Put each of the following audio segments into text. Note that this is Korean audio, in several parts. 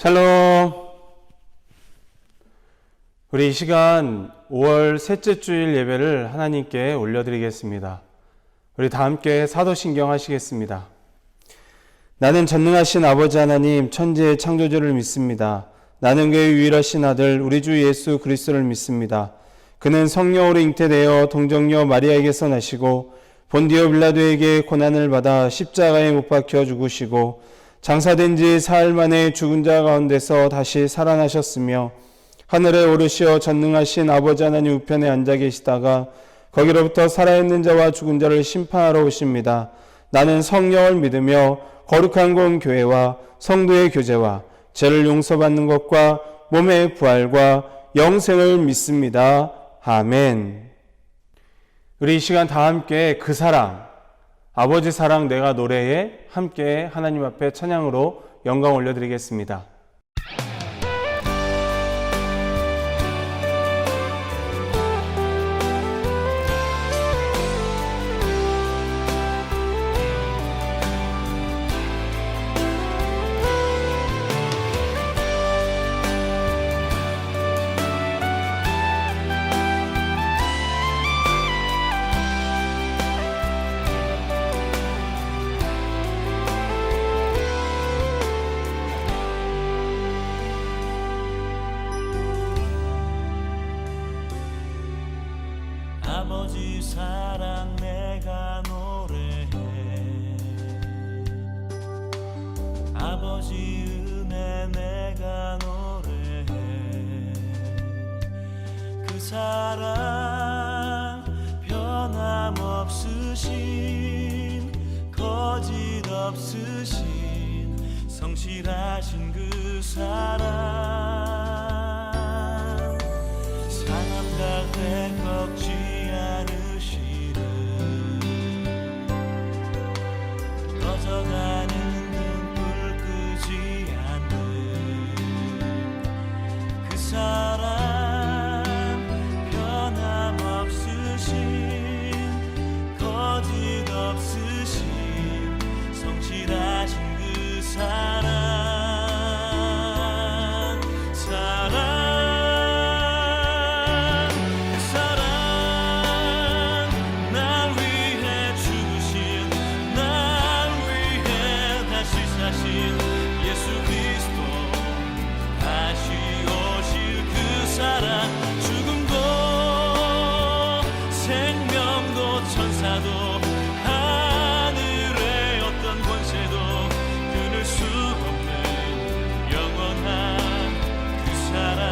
샬롬. 우리 이 시간 5월 셋째 주일 예배를 하나님께 올려드리겠습니다. 우리 다 함께 사도신경 하시겠습니다. 나는 전능하신 아버지 하나님 천지의 창조주를 믿습니다. 나는 그의 유일하신 아들 우리 주 예수 그리스도를 믿습니다. 그는 성령으로 잉태되어 동정녀 마리아에게서 나시고 본디오 빌라도에게 고난을 받아 십자가에 못 박혀 죽으시고 장사된 지 사흘 만에 죽은 자 가운데서 다시 살아나셨으며 하늘에 오르시어 전능하신 아버지 하나님 우편에 앉아 계시다가 거기로부터 살아있는 자와 죽은 자를 심판하러 오십니다. 나는 성령을 믿으며 거룩한 공 교회와 성도의 교제와 죄를 용서받는 것과 몸의 부활과 영생을 믿습니다. 아멘. 우리 이 시간 다 함께 그 사랑, 아버지 사랑 내가 노래에 함께 하나님 앞에 찬양으로 영광 올려드리겠습니다. 아버지 사랑 내가 노래해 아버지 은혜 내가 노래해 그 사랑 변함없으신 거짓 없으신 성실하신 그 사랑 사람 가운데 꺾지 꺼져가는 등불 끄지 않는 그 사랑 변함없으신 거짓 없으신 성실하신 그 사랑 예수 그리스도 다시 오실 그 사랑 죽음도 생명도 천사도 하늘의 어떤 권세도 끊을 수 없는 영원한 그 사랑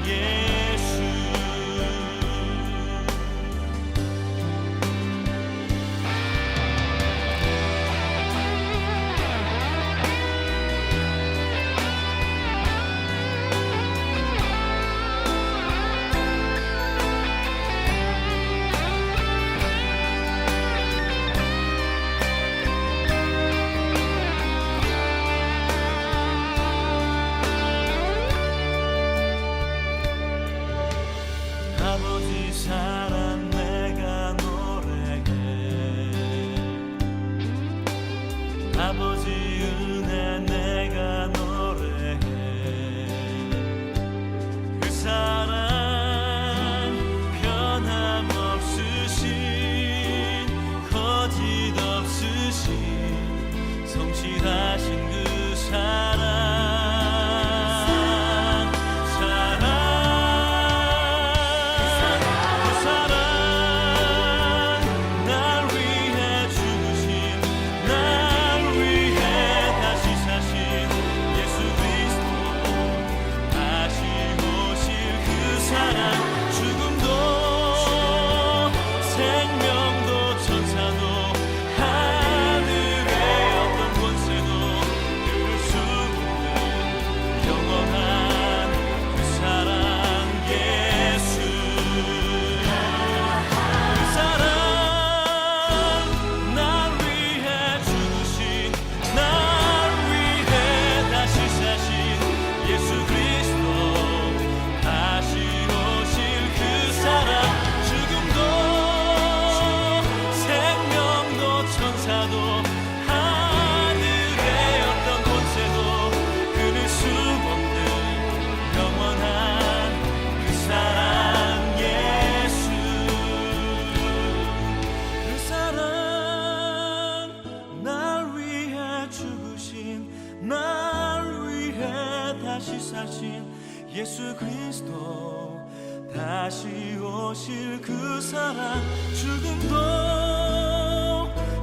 예수 아버지 사랑 내가 노래해 아버지 은혜 내가 노래해 그 사랑 변함없으신 거짓 없으신 성실하신 그 사랑 그 사랑 다시 오실 그 사랑, 죽음도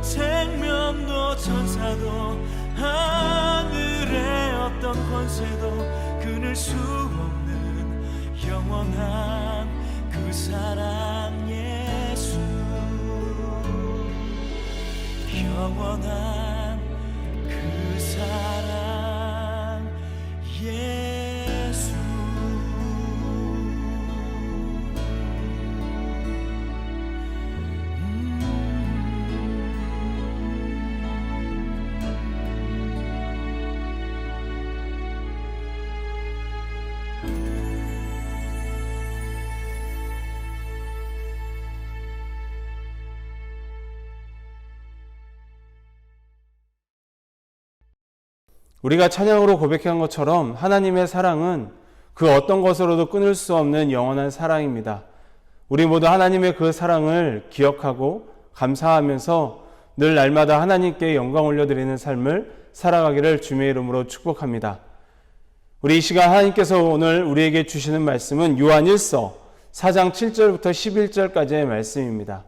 생명도 천사도 하늘의 어떤 권세도 끊을 수 없는 영원한 그 사랑 예수, 영원한 그 사랑 예수. 우리가 찬양으로 고백한 것처럼 하나님의 사랑은 그 어떤 것으로도 끊을 수 없는 영원한 사랑입니다. 우리 모두 하나님의 그 사랑을 기억하고 감사하면서 늘 날마다 하나님께 영광 올려드리는 삶을 살아가기를 주님의 이름으로 축복합니다. 우리 이 시간 하나님께서 오늘 우리에게 주시는 말씀은 요한일서 4장 7절부터 11절까지의 말씀입니다.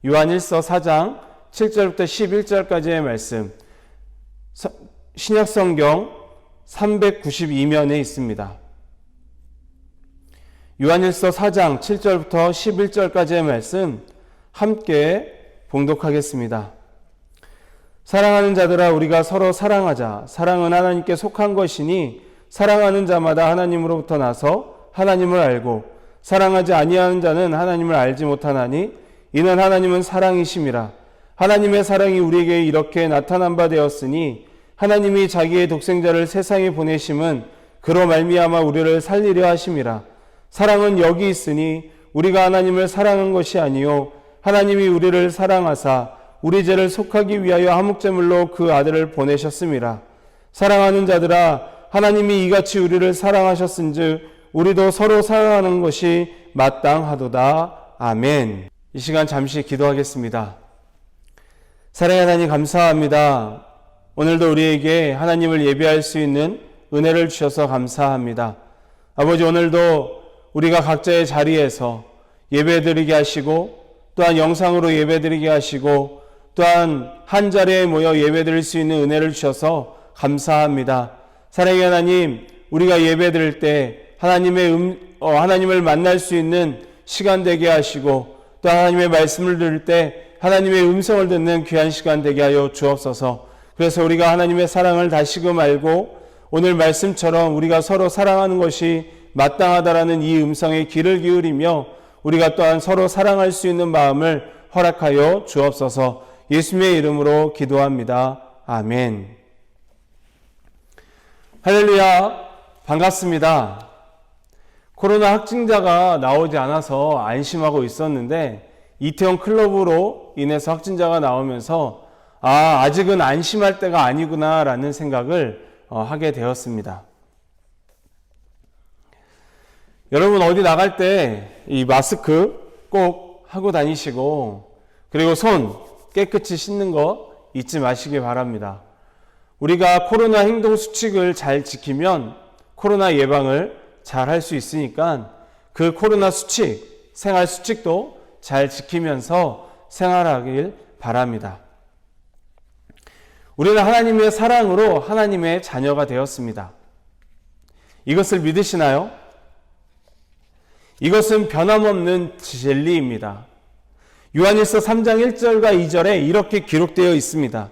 요한일서 4장 7절부터 11절까지의 말씀, 신약성경 392면에 있습니다. 요한일서 4장 7절부터 11절까지의 말씀 함께 봉독하겠습니다. 사랑하는 자들아, 우리가 서로 사랑하자. 사랑은 하나님께 속한 것이니 사랑하는 자마다 하나님으로부터 나서 하나님을 알고 사랑하지 아니하는 자는 하나님을 알지 못하나니 이는 하나님은 사랑이심이라. 하나님의 사랑이 우리에게 이렇게 나타난 바 되었으니 하나님이 자기의 독생자를 세상에 보내심은 그로 말미암아 우리를 살리려 하심이라. 사랑은 여기 있으니 우리가 하나님을 사랑한 것이 아니요 하나님이 우리를 사랑하사 우리 죄를 속하기 위하여 화목제물로 그 아들을 보내셨음이라. 사랑하는 자들아, 하나님이 이같이 우리를 사랑하셨은즉 우리도 서로 사랑하는 것이 마땅하도다. 아멘. 이 시간 잠시 기도하겠습니다. 사랑의 하나님, 감사합니다. 오늘도 우리에게 하나님을 예배할 수 있는 은혜를 주셔서 감사합니다. 아버지, 오늘도 우리가 각자의 자리에서 예배드리게 하시고 또한 영상으로 예배드리게 하시고 또한 한 자리에 모여 예배드릴 수 있는 은혜를 주셔서 감사합니다. 사랑의 하나님, 우리가 예배드릴 때 하나님을 만날 수 있는 시간 되게 하시고 또 하나님의 말씀을 들을 때 하나님의 음성을 듣는 귀한 시간 되게 하여 주옵소서. 그래서 우리가 하나님의 사랑을 다시금 알고 오늘 말씀처럼 우리가 서로 사랑하는 것이 마땅하다라는 이 음성에 귀를 기울이며 우리가 또한 서로 사랑할 수 있는 마음을 허락하여 주옵소서. 예수님의 이름으로 기도합니다. 아멘. 할렐루야, 반갑습니다. 코로나 확진자가 나오지 않아서 안심하고 있었는데 이태원 클럽으로 인해서 확진자가 나오면서 아직은 안심할 때가 아니구나 라는 생각을 하게 되었습니다. 여러분, 어디 나갈 때 이 마스크 꼭 하고 다니시고 그리고 손 깨끗이 씻는 거 잊지 마시기 바랍니다. 우리가 코로나 행동 수칙을 잘 지키면 코로나 예방을 잘 할 수 있으니까 그 코로나 수칙, 생활 수칙도 잘 지키면서 생활하길 바랍니다. 우리는 하나님의 사랑으로 하나님의 자녀가 되었습니다. 이것을 믿으시나요? 이것은 변함없는 진리입니다. 요한일서 3장 1절과 2절에 이렇게 기록되어 있습니다.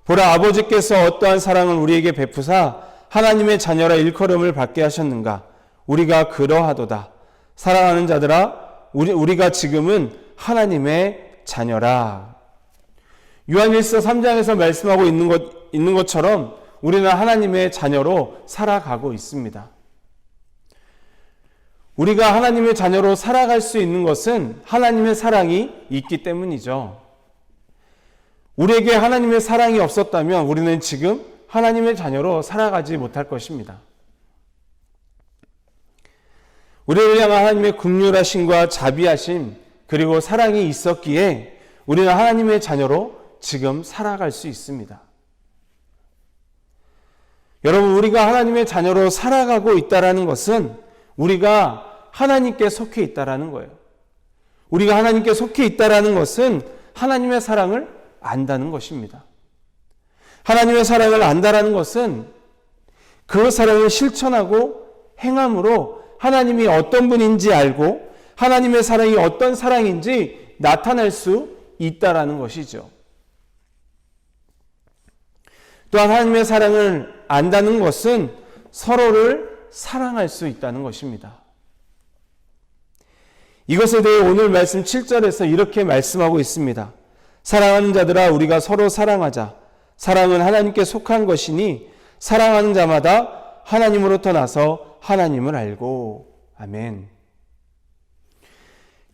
보라, 아버지께서 어떠한 사랑을 우리에게 베푸사 하나님의 자녀라 일컬음을 받게 하셨는가? 우리가 그러하도다. 사랑하는 자들아, 우리가 지금은 하나님의 자녀라. 요한일서 3장에서 말씀하고 있는 것처럼 우리는 하나님의 자녀로 살아가고 있습니다. 우리가 하나님의 자녀로 살아갈 수 있는 것은 하나님의 사랑이 있기 때문이죠. 우리에게 하나님의 사랑이 없었다면 우리는 지금 하나님의 자녀로 살아가지 못할 것입니다. 우리를 향한 하나님의 긍휼하심과 자비하심 그리고 사랑이 있었기에 우리는 하나님의 자녀로 지금 살아갈 수 있습니다. 여러분, 우리가 하나님의 자녀로 살아가고 있다는 것은 우리가 하나님께 속해 있다라는 거예요. 우리가 하나님께 속해 있다라는 것은 하나님의 사랑을 안다는 것입니다. 하나님의 사랑을 안다라는 것은 그 사랑을 실천하고 행함으로 하나님이 어떤 분인지 알고 하나님의 사랑이 어떤 사랑인지 나타낼 수 있다라는 것이죠. 또한 하나님의 사랑을 안다는 것은 서로를 사랑할 수 있다는 것입니다. 이것에 대해 오늘 말씀 7절에서 이렇게 말씀하고 있습니다. 사랑하는 자들아 우리가 서로 사랑하자. 사랑은 하나님께 속한 것이니 사랑하는 자마다 하나님으로부터 나서 하나님을 알고. 아멘.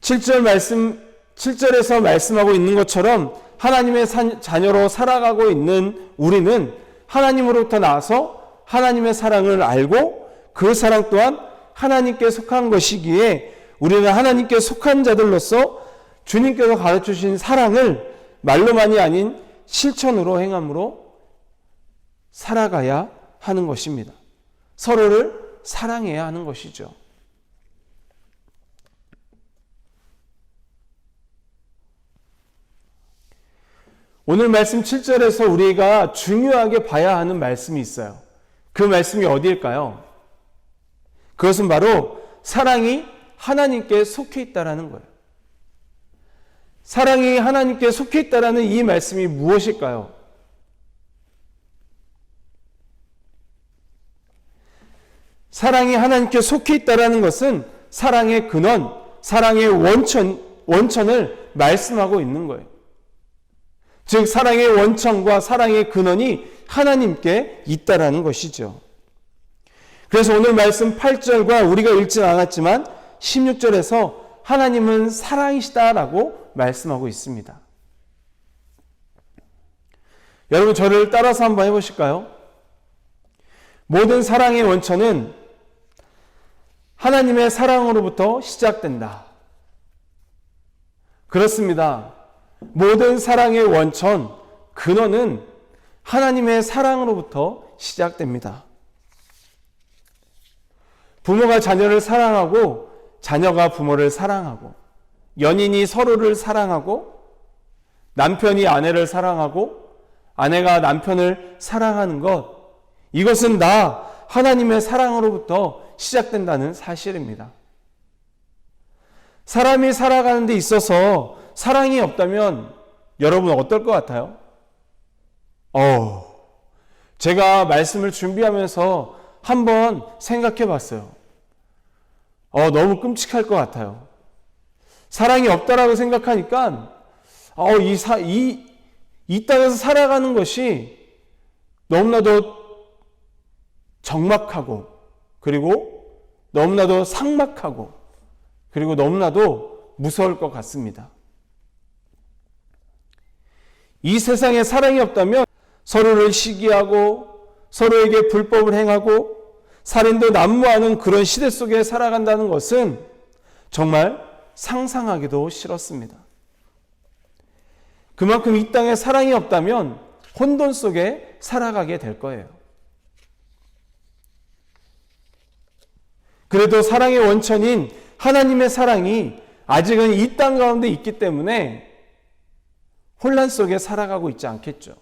7절에서 말씀하고 있는 것처럼 하나님의 자녀로 살아가고 있는 우리는 하나님으로부터 나와서 하나님의 사랑을 알고 그 사랑 또한 하나님께 속한 것이기에 우리는 하나님께 속한 자들로서 주님께서 가르쳐주신 사랑을 말로만이 아닌 실천으로 행함으로 살아가야 하는 것입니다. 서로를 사랑해야 하는 것이죠. 오늘 말씀 7절에서 우리가 중요하게 봐야 하는 말씀이 있어요. 그 말씀이 어디일까요? 그것은 바로 사랑이 하나님께 속해 있다라는 거예요. 사랑이 하나님께 속해 있다라는 이 말씀이 무엇일까요? 사랑이 하나님께 속해 있다라는 것은 사랑의 근원, 사랑의 원천을 말씀하고 있는 거예요. 즉 사랑의 원천과 사랑의 근원이 하나님께 있다라는 것이죠. 그래서 오늘 말씀 8절과 우리가 읽진 않았지만 16절에서 하나님은 사랑이시다라고 말씀하고 있습니다. 여러분 저를 따라서 한번 해보실까요? 모든 사랑의 원천은 하나님의 사랑으로부터 시작된다. 그렇습니다. 모든 사랑의 원천, 근원은 하나님의 사랑으로부터 시작됩니다. 부모가 자녀를 사랑하고 자녀가 부모를 사랑하고 연인이 서로를 사랑하고 남편이 아내를 사랑하고 아내가 남편을 사랑하는 것, 이것은 다 하나님의 사랑으로부터 시작된다는 사실입니다. 사람이 살아가는 데 있어서 사랑이 없다면 여러분 어떨 것 같아요? 제가 말씀을 준비하면서 한번 생각해 봤어요. 너무 끔찍할 것 같아요. 사랑이 없다라고 생각하니까 이 땅에서 살아가는 것이 너무나도 적막하고 그리고 너무나도 삭막하고 그리고 너무나도 무서울 것 같습니다. 이 세상에 사랑이 없다면 서로를 시기하고 서로에게 불법을 행하고 살인도 난무하는 그런 시대 속에 살아간다는 것은 정말 상상하기도 싫었습니다. 그만큼 이 땅에 사랑이 없다면 혼돈 속에 살아가게 될 거예요. 그래도 사랑의 원천인 하나님의 사랑이 아직은 이 땅 가운데 있기 때문에 혼란 속에 살아가고 있지 않겠죠.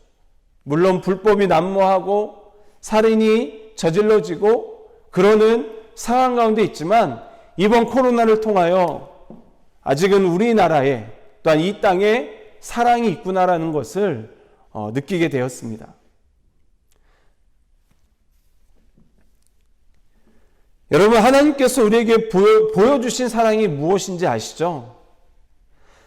물론 불법이 난무하고 살인이 저질러지고 그러는 상황 가운데 있지만 이번 코로나를 통하여 아직은 우리나라에 또한 이 땅에 사랑이 있구나라는 것을 느끼게 되었습니다. 여러분 하나님께서 우리에게 보여주신 사랑이 무엇인지 아시죠?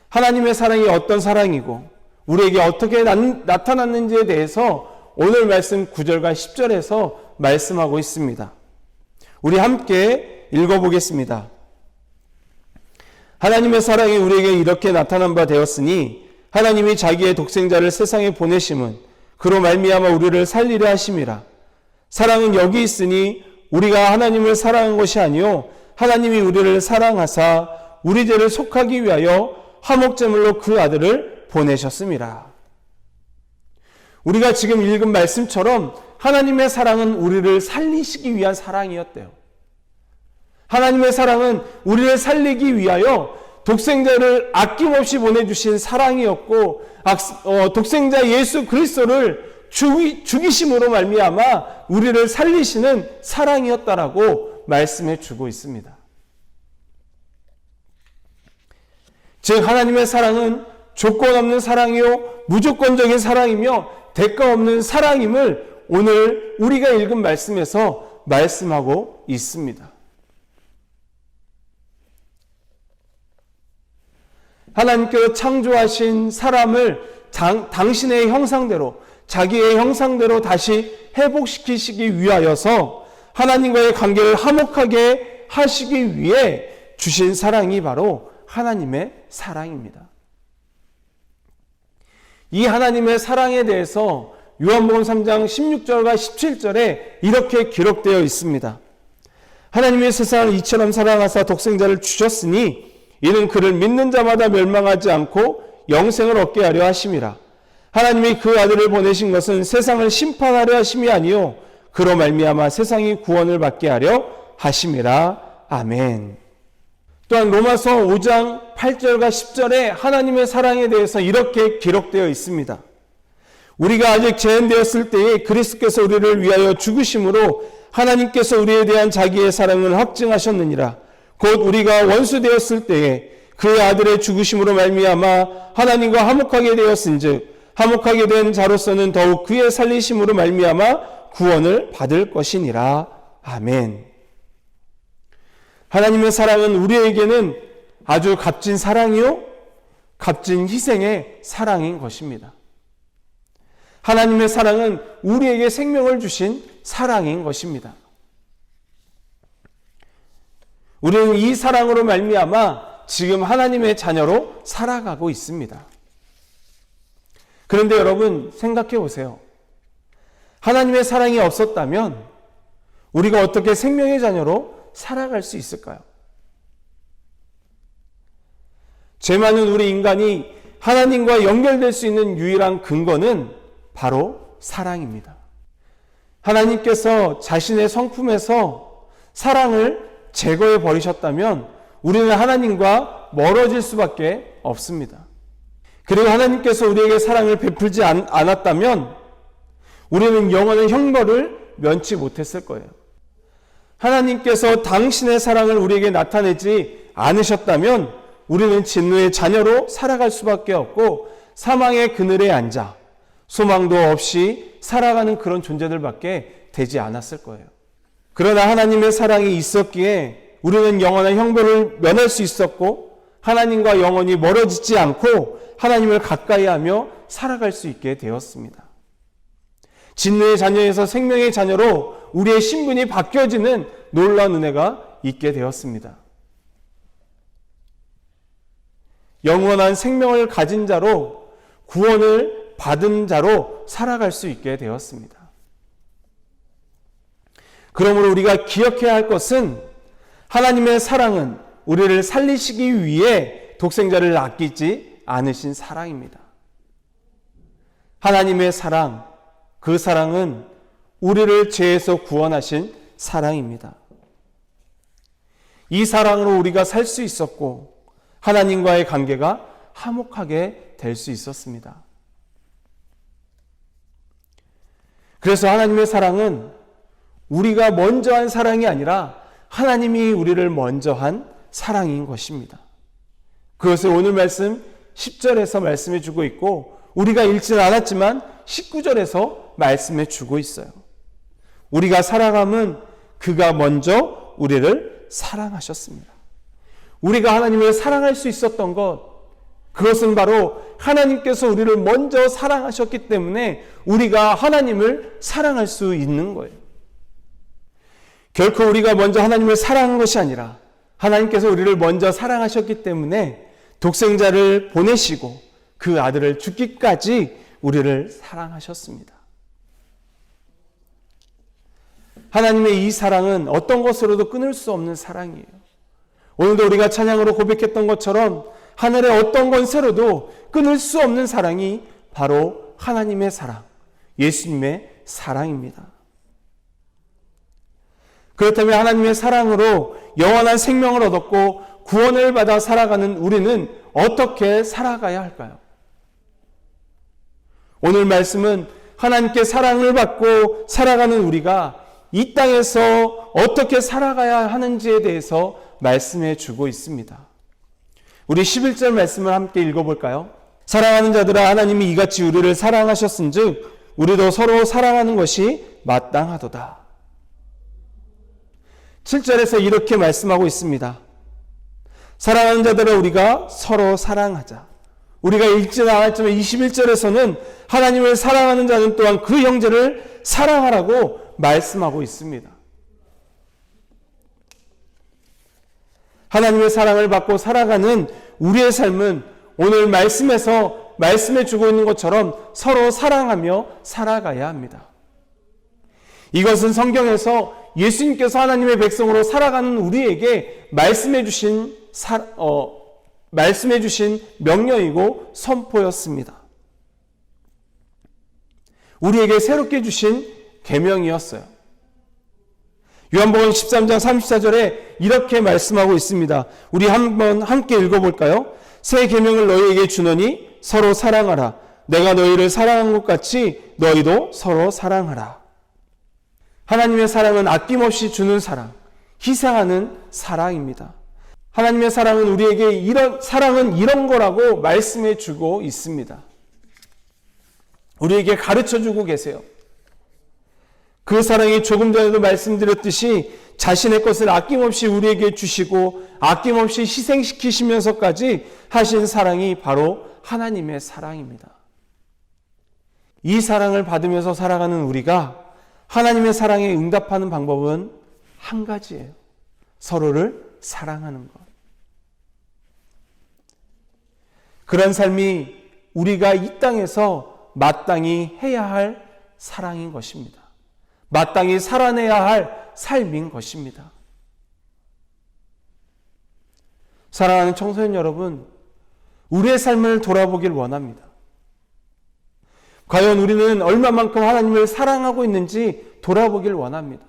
하나님의 사랑이 어떤 사랑이고 우리에게 어떻게 나타났는지에 대해서 오늘 말씀 9절과 10절에서 말씀하고 있습니다. 우리 함께 읽어보겠습니다. 하나님의 사랑이 우리에게 이렇게 나타난 바 되었으니 하나님이 자기의 독생자를 세상에 보내심은 그로 말미암아 우리를 살리려 하심이라. 사랑은 여기 있으니 우리가 하나님을 사랑한 것이 아니요 하나님이 우리를 사랑하사 우리 죄를 속하기 위하여 화목제물로 그 아들을 보내셨음이라. 우리가 지금 읽은 말씀처럼 하나님의 사랑은 우리를 살리시기 위한 사랑이었대요. 하나님의 사랑은 우리를 살리기 위하여 독생자를 아낌없이 보내주신 사랑이었고, 독생자 예수 그리스도를 죽이심으로 말미암아 우리를 살리시는 사랑이었다라고 말씀해 주고 있습니다. 즉 하나님의 사랑은 조건 없는 사랑이요 무조건적인 사랑이며 대가 없는 사랑임을 오늘 우리가 읽은 말씀에서 말씀하고 있습니다. 하나님께서 창조하신 사람을 당신의 형상대로, 자기의 형상대로 다시 회복시키시기 위하여서 하나님과의 관계를 화목하게 하시기 위해 주신 사랑이 바로 하나님의 사랑입니다. 이 하나님의 사랑에 대해서 요한복음 3장 16절과 17절에 이렇게 기록되어 있습니다. 하나님의 세상을 이처럼 사랑하사 독생자를 주셨으니 이는 그를 믿는 자마다 멸망하지 않고 영생을 얻게 하려 하심이라. 하나님이 그 아들을 보내신 것은 세상을 심판하려 하심이 아니요 그로 말미암아 세상이 구원을 받게 하려 하심이라. 아멘. 또한 로마서 5장 8절과 10절에 하나님의 사랑에 대해서 이렇게 기록되어 있습니다. 우리가 아직 죄인되었을 때에 그리스도께서 우리를 위하여 죽으심으로 하나님께서 우리에 대한 자기의 사랑을 확증하셨느니라. 곧 우리가 원수 되었을 때에 그의 아들의 죽으심으로 말미암아 하나님과 화목하게 되었은즉 화목하게 된 자로서는 더욱 그의 살리심으로 말미암아 구원을 받을 것이니라. 아멘. 하나님의 사랑은 우리에게는 아주 값진 사랑이요 값진 희생의 사랑인 것입니다. 하나님의 사랑은 우리에게 생명을 주신 사랑인 것입니다. 우리는 이 사랑으로 말미암아 지금 하나님의 자녀로 살아가고 있습니다. 그런데 여러분 생각해 보세요. 하나님의 사랑이 없었다면 우리가 어떻게 생명의 자녀로 살아갈 수 있을까요? 죄 많은 우리 인간이 하나님과 연결될 수 있는 유일한 근거는 바로 사랑입니다. 하나님께서 자신의 성품에서 사랑을 제거해 버리셨다면 우리는 하나님과 멀어질 수밖에 없습니다. 그리고 하나님께서 우리에게 사랑을 베풀지 않았다면 우리는 영원한 형벌을 면치 못했을 거예요. 하나님께서 당신의 사랑을 우리에게 나타내지 않으셨다면 우리는 진노의 자녀로 살아갈 수밖에 없고 사망의 그늘에 앉아 소망도 없이 살아가는 그런 존재들밖에 되지 않았을 거예요. 그러나 하나님의 사랑이 있었기에 우리는 영원한 형벌을 면할 수 있었고 하나님과 영원히 멀어지지 않고 하나님을 가까이 하며 살아갈 수 있게 되었습니다. 진노의 자녀에서 생명의 자녀로 우리의 신분이 바뀌어지는 놀라운 은혜가 있게 되었습니다. 영원한 생명을 가진 자로 구원을 받은 자로 살아갈 수 있게 되었습니다. 그러므로 우리가 기억해야 할 것은 하나님의 사랑은 우리를 살리시기 위해 독생자를 아끼지 않으신 사랑입니다. 하나님의 사랑, 그 사랑은 우리를 죄에서 구원하신 사랑입니다. 이 사랑으로 우리가 살 수 있었고 하나님과의 관계가 화목하게 될 수 있었습니다. 그래서 하나님의 사랑은 우리가 먼저 한 사랑이 아니라 하나님이 우리를 먼저 한 사랑인 것입니다. 그것을 오늘 말씀 10절에서 말씀해 주고 있고 우리가 읽지는 않았지만 19절에서 말씀해 주고 있어요. 우리가 살아감은 그가 먼저 우리를 사랑하셨습니다. 우리가 하나님을 사랑할 수 있었던 것, 그것은 바로 하나님께서 우리를 먼저 사랑하셨기 때문에 우리가 하나님을 사랑할 수 있는 거예요. 결코 우리가 먼저 하나님을 사랑한 것이 아니라 하나님께서 우리를 먼저 사랑하셨기 때문에 독생자를 보내시고 그 아들을 죽기까지 우리를 사랑하셨습니다. 하나님의 이 사랑은 어떤 것으로도 끊을 수 없는 사랑이에요. 오늘도 우리가 찬양으로 고백했던 것처럼 하늘의 어떤 권세로도 끊을 수 없는 사랑이 바로 하나님의 사랑, 예수님의 사랑입니다. 그렇다면 하나님의 사랑으로 영원한 생명을 얻었고 구원을 받아 살아가는 우리는 어떻게 살아가야 할까요? 오늘 말씀은 하나님께 사랑을 받고 살아가는 우리가 이 땅에서 어떻게 살아가야 하는지에 대해서 말씀해 주고 있습니다. 우리 11절 말씀을 함께 읽어볼까요? 사랑하는 자들아, 하나님이 이같이 우리를 사랑하셨은즉 우리도 서로 사랑하는 것이 마땅하도다. 7절에서 이렇게 말씀하고 있습니다. 사랑하는 자들아, 우리가 서로 사랑하자. 우리가 읽지는 않았지만 21절에서는 하나님을 사랑하는 자는 또한 그 형제를 사랑하라고 말씀하고 있습니다. 하나님의 사랑을 받고 살아가는 우리의 삶은 오늘 말씀에서 말씀해 주고 있는 것처럼 서로 사랑하며 살아가야 합니다. 이것은 성경에서 예수님께서 하나님의 백성으로 살아가는 우리에게 말씀해 주신 명령이고 선포였습니다. 우리에게 새롭게 주신 계명이었어요. 요한복음 13장 34절에 이렇게 말씀하고 있습니다. 우리 한번 함께 읽어볼까요? 새 계명을 너희에게 주노니 서로 사랑하라. 내가 너희를 사랑한 것 같이 너희도 서로 사랑하라. 하나님의 사랑은 아낌없이 주는 사랑, 희생하는 사랑입니다. 하나님의 사랑은 우리에게 사랑은 이런 거라고 말씀해 주고 있습니다. 우리에게 가르쳐 주고 계세요. 그 사랑이 조금 전에도 말씀드렸듯이 자신의 것을 아낌없이 우리에게 주시고 아낌없이 희생시키시면서까지 하신 사랑이 바로 하나님의 사랑입니다. 이 사랑을 받으면서 살아가는 우리가 하나님의 사랑에 응답하는 방법은 한 가지예요. 서로를 사랑하는 것. 그런 삶이 우리가 이 땅에서 마땅히 해야 할 사랑인 것입니다. 마땅히 살아내야 할 삶인 것입니다. 사랑하는 청소년 여러분, 우리의 삶을 돌아보길 원합니다. 과연 우리는 얼마만큼 하나님을 사랑하고 있는지 돌아보길 원합니다.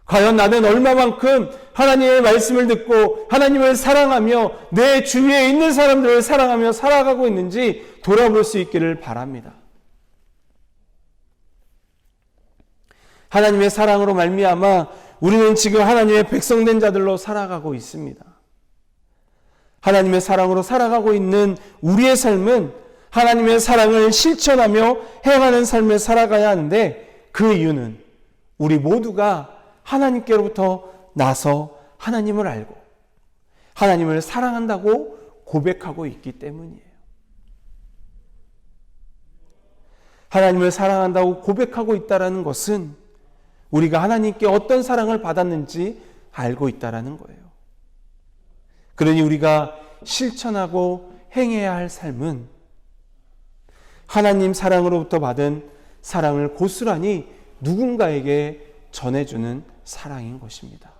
과연 나는 얼마만큼 하나님의 말씀을 듣고 하나님을 사랑하며 내 주위에 있는 사람들을 사랑하며 살아가고 있는지 돌아볼 수 있기를 바랍니다. 하나님의 사랑으로 말미암아 우리는 지금 하나님의 백성된 자들로 살아가고 있습니다. 하나님의 사랑으로 살아가고 있는 우리의 삶은 하나님의 사랑을 실천하며 행하는 삶을 살아가야 하는데 그 이유는 우리 모두가 하나님께로부터 나서 하나님을 알고 하나님을 사랑한다고 고백하고 있기 때문이에요. 하나님을 사랑한다고 고백하고 있다는 것은 우리가 하나님께 어떤 사랑을 받았는지 알고 있다는 거예요. 그러니 우리가 실천하고 행해야 할 삶은 하나님 사랑으로부터 받은 사랑을 고스란히 누군가에게 전해주는 사랑인 것입니다.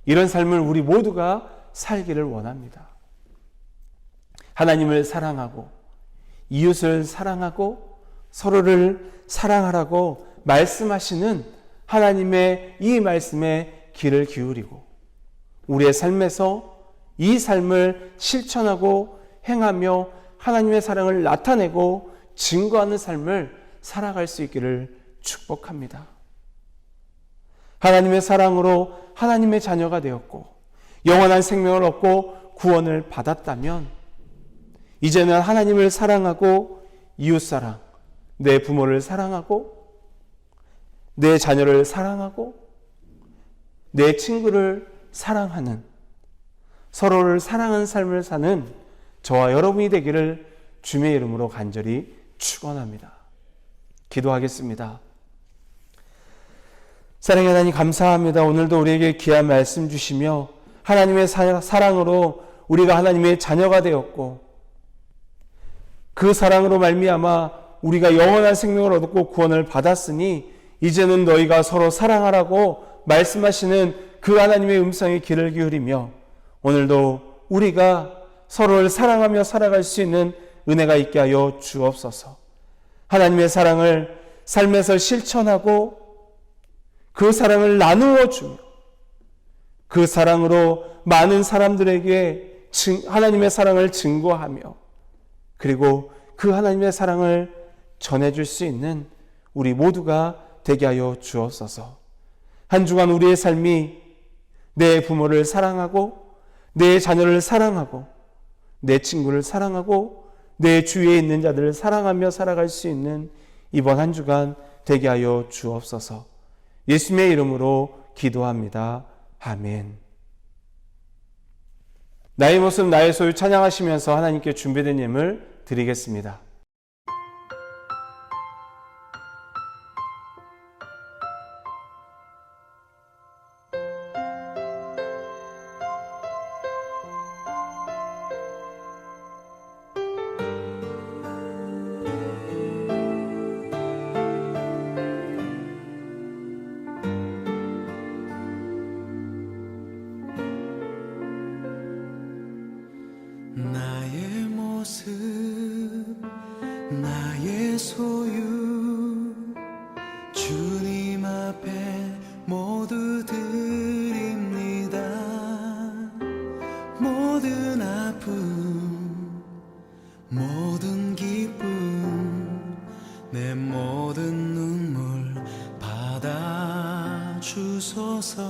이런 삶을 우리 모두가 살기를 원합니다. 하나님을 사랑하고 이웃을 사랑하고 서로를 사랑하라고 말씀하시는 하나님의 이 말씀에 귀를 기울이고 우리의 삶에서 이 삶을 실천하고 행하며 하나님의 사랑을 나타내고 증거하는 삶을 살아갈 수 있기를 축복합니다. 하나님의 사랑으로 하나님의 자녀가 되었고 영원한 생명을 얻고 구원을 받았다면 이제는 하나님을 사랑하고 이웃사랑, 내 부모를 사랑하고 내 자녀를 사랑하고 내 친구를 사랑하는 서로를 사랑하는 삶을 사는 저와 여러분이 되기를 주님의 이름으로 간절히 축원합니다. 기도하겠습니다. 사랑의 하나님 감사합니다. 오늘도 우리에게 귀한 말씀 주시며 하나님의 사랑으로 우리가 하나님의 자녀가 되었고 그 사랑으로 말미암아 우리가 영원한 생명을 얻고 구원을 받았으니 이제는 너희가 서로 사랑하라고 말씀하시는 그 하나님의 음성에 귀를 기울이며 오늘도 우리가 서로를 사랑하며 살아갈 수 있는 은혜가 있게 하여 주옵소서. 하나님의 사랑을 삶에서 실천하고 그 사랑을 나누어 주며 그 사랑으로 많은 사람들에게 하나님의 사랑을 증거하며 그리고 그 하나님의 사랑을 전해줄 수 있는 우리 모두가 되게 하여 주옵소서. 한 주간 우리의 삶이 내 부모를 사랑하고 내 자녀를 사랑하고 내 친구를 사랑하고 내 주위에 있는 자들을 사랑하며 살아갈 수 있는 이번 한 주간 되게 하여 주옵소서. 예수님의 이름으로 기도합니다. 아멘. 나의 모습 나의 소유 찬양하시면서 하나님께 준비된 예물 드리겠습니다. 나의 모습 나의 소유 주님 앞에 모두 드립니다. 모든 아픔 모든 기쁨 내 모든 눈물 받아 주소서.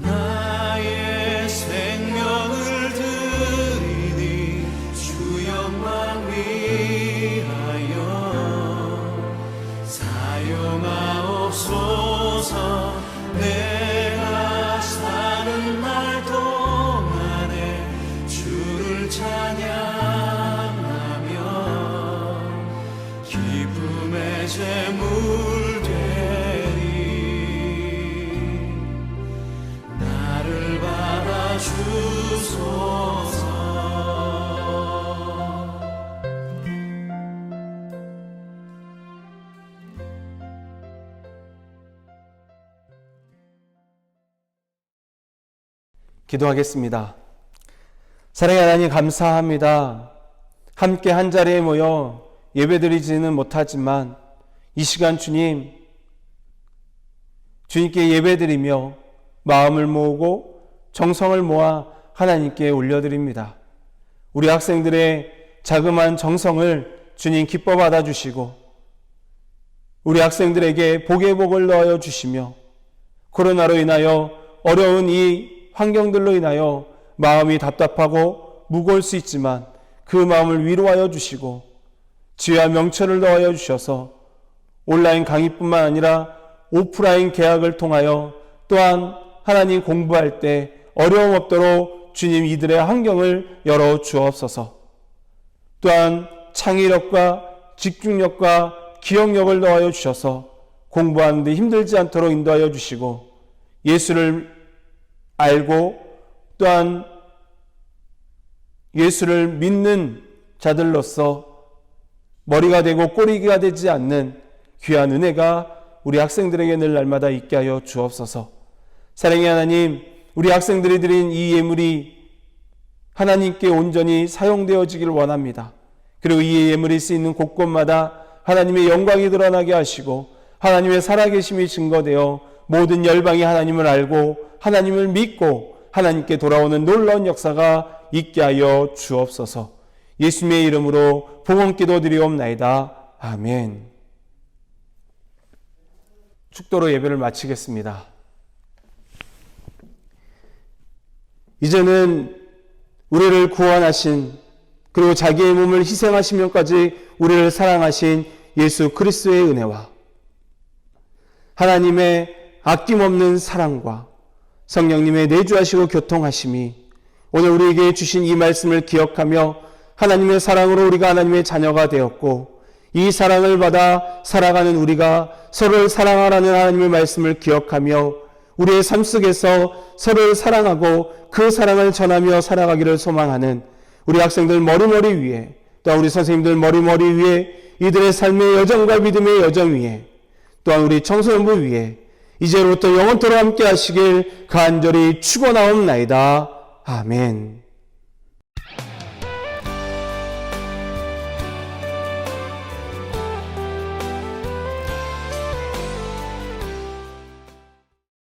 나의 생명을 드리니 주 영광 위하여 사용하옵소서. 내가 사는 날 동안에 주를 찬양하며 기쁨의 제물 되리. 나를 받아주소서. 기도하겠습니다. 사랑의 하나님 감사합니다. 함께 한 자리에 모여 예배드리지는 못하지만 이 시간 주님께 예배드리며 마음을 모으고 정성을 모아 하나님께 올려드립니다. 우리 학생들의 자그마한 정성을 주님 기뻐 받아주시고 우리 학생들에게 복의 복을 넣어 주시며 코로나로 인하여 어려운 이 환경들로 인하여 마음이 답답하고 무거울 수 있지만 그 마음을 위로하여 주시고 지혜와 명철을 더하여 주셔서 온라인 강의뿐만 아니라 오프라인 개학을 통하여 또한 하나님 공부할 때 어려움 없도록 주님 이들의 환경을 열어 주옵소서. 또한 창의력과 집중력과 기억력을 더하여 주셔서 공부하는데 힘들지 않도록 인도하여 주시고 예수를 알고 또한 예수를 믿는 자들로서 머리가 되고 꼬리가 되지 않는 귀한 은혜가 우리 학생들에게 늘 날마다 있게 하여 주옵소서. 사랑의 하나님, 우리 학생들이 드린 이 예물이 하나님께 온전히 사용되어지기를 원합니다. 그리고 이 예물이 쓰이는 곳곳마다 하나님의 영광이 드러나게 하시고 하나님의 살아계심이 증거되어 모든 열방이 하나님을 알고 하나님을 믿고 하나님께 돌아오는 놀라운 역사가 있게 하여 주옵소서. 예수님의 이름으로 봉헌 기도드리옵나이다. 아멘. 축도로 예배를 마치겠습니다. 이제는 우리를 구원하신 그리고 자기의 몸을 희생하시면까지 우리를 사랑하신 예수 그리스도의 은혜와 하나님의 아낌없는 사랑과 성령님의 내주하시고 교통하심이 오늘 우리에게 주신 이 말씀을 기억하며 하나님의 사랑으로 우리가 하나님의 자녀가 되었고 이 사랑을 받아 살아가는 우리가 서로를 사랑하라는 하나님의 말씀을 기억하며 우리의 삶 속에서 서로를 사랑하고 그 사랑을 전하며 살아가기를 소망하는 우리 학생들 머리머리 위에 또 우리 선생님들 머리머리 위에 이들의 삶의 여정과 믿음의 여정 위에 또한 우리 청소년부 위에 이제로부터 영원토록 함께 하시길 간절히 축원하옵나이다. 아멘.